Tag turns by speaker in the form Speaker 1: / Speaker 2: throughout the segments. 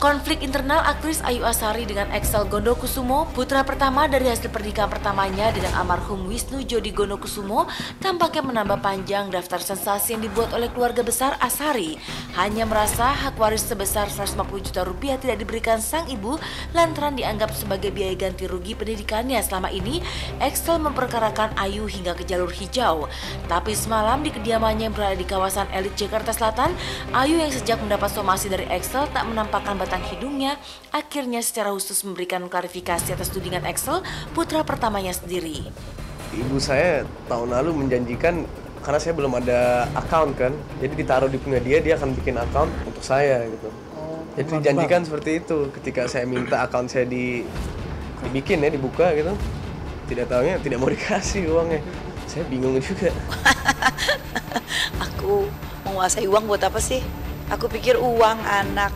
Speaker 1: Konflik internal aktris Ayu Azhari dengan Excel Gondokusumo, putra pertama dari hasil pernikahan pertamanya dengan almarhum Wisnu Jodi Gondokusumo, tampaknya menambah panjang daftar sensasi yang dibuat oleh keluarga besar Azhari. Hanya merasa hak waris sebesar 150 juta rupiah tidak diberikan sang ibu lantaran dianggap sebagai biaya ganti rugi pendidikannya. Selama ini, Excel memperkarakan Ayu hingga ke jalur hijau. Tapi semalam di kediamannya yang berada di kawasan elit Jakarta Selatan, Ayu yang sejak mendapat somasi dari Excel tak menampakkan batang hidungnya, akhirnya secara khusus memberikan klarifikasi atas tudingan Excel, putra pertamanya sendiri.
Speaker 2: Ibu saya tahun lalu menjanjikan, karena saya belum ada account kan, jadi ditaruh di punya dia akan bikin account untuk saya gitu. Jadi dijanjikan seperti itu. Ketika saya minta account saya dibikin ya, dibuka gitu, tidak tahunya tidak mau dikasih uangnya. Saya bingung juga.
Speaker 3: Aku menguasai uang buat apa sih? Aku pikir uang, anak,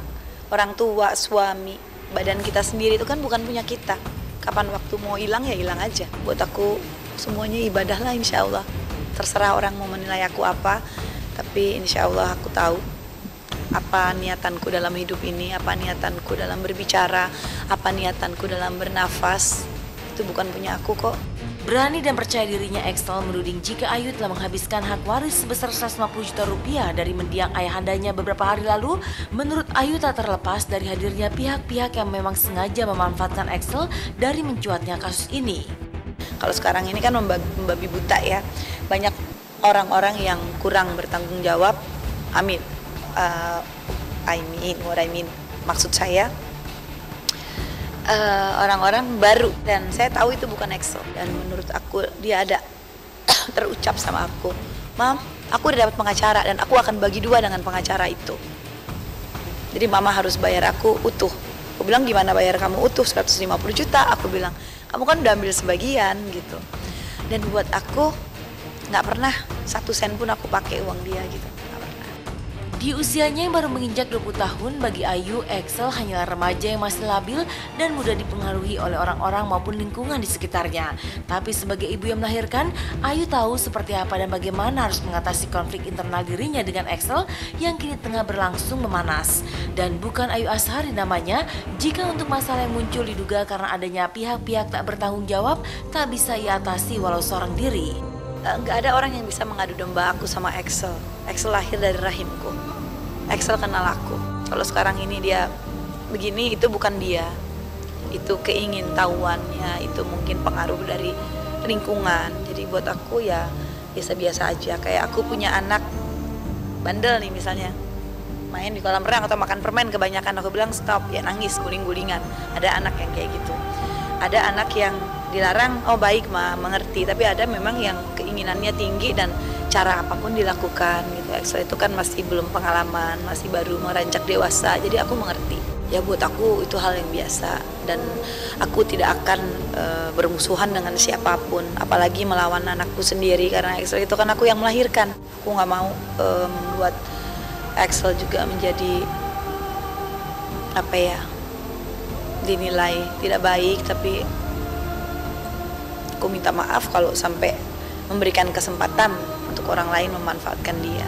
Speaker 3: orang tua, suami, badan kita sendiri itu kan bukan punya kita. Kapan waktu mau hilang ya hilang aja. Buat aku semuanya ibadah lah, insya Allah. Terserah orang mau menilai aku apa, tapi insya Allah aku tahu apa niatanku dalam hidup ini, apa niatanku dalam berbicara, apa niatanku dalam bernafas. Itu bukan punya aku kok.
Speaker 1: Berani dan percaya dirinya Excel menuding jika Ayu telah menghabiskan hak waris sebesar 150 juta rupiah dari mendiang ayahandanya beberapa hari lalu. Menurut Ayu tak terlepas dari hadirnya pihak-pihak yang memang sengaja memanfaatkan Excel dari mencuatnya kasus ini.
Speaker 3: Kalau sekarang ini kan membabi buta ya, banyak orang-orang yang kurang bertanggung jawab. Amin. What I mean, maksud saya orang-orang baru, dan saya tahu itu bukan Excel, dan menurut aku dia ada terucap sama aku, Mam, aku udah dapat pengacara dan aku akan bagi dua dengan pengacara itu, jadi Mama harus bayar aku utuh. Aku bilang gimana bayar kamu utuh 150 juta, aku bilang kamu kan udah ambil sebagian gitu. Dan buat aku nggak pernah 1 sen pun aku pakai uang dia gitu.
Speaker 1: Di usianya yang baru menginjak 20 tahun, bagi Ayu, Excel hanyalah remaja yang masih labil dan mudah dipengaruhi oleh orang-orang maupun lingkungan di sekitarnya. Tapi sebagai ibu yang melahirkan, Ayu tahu seperti apa dan bagaimana harus mengatasi konflik internal dirinya dengan Excel yang kini tengah berlangsung memanas. Dan bukan Ayu Azhari namanya, jika untuk masalah yang muncul diduga karena adanya pihak-pihak tak bertanggung jawab, tak bisa ia atasi walau seorang diri.
Speaker 3: Nggak ada orang yang bisa mengadu domba aku sama Excel. Excel lahir dari rahimku. Excel kenal aku. Kalau sekarang ini dia begini, itu bukan dia. Itu keingintahuannya, itu mungkin pengaruh dari lingkungan. Jadi buat aku ya biasa-biasa aja. Kayak aku punya anak bandel nih misalnya, main di kolam renang atau makan permen kebanyakan, aku bilang stop, ya nangis, guling-gulingan. Ada anak yang kayak gitu. Ada anak yang dilarang, oh baik Ma, mengerti. Tapi ada memang yang keinginannya tinggi dan cara apapun dilakukan gitu. Excel itu kan masih belum pengalaman, masih baru meranjak dewasa, jadi aku mengerti. Ya buat aku itu hal yang biasa, dan aku tidak akan bermusuhan dengan siapapun, apalagi melawan anakku sendiri, karena Excel itu kan aku yang melahirkan. Aku nggak mau membuat Excel juga menjadi apa ya, dinilai tidak baik. Tapi aku minta maaf kalau sampai memberikan kesempatan untuk orang lain memanfaatkan dia.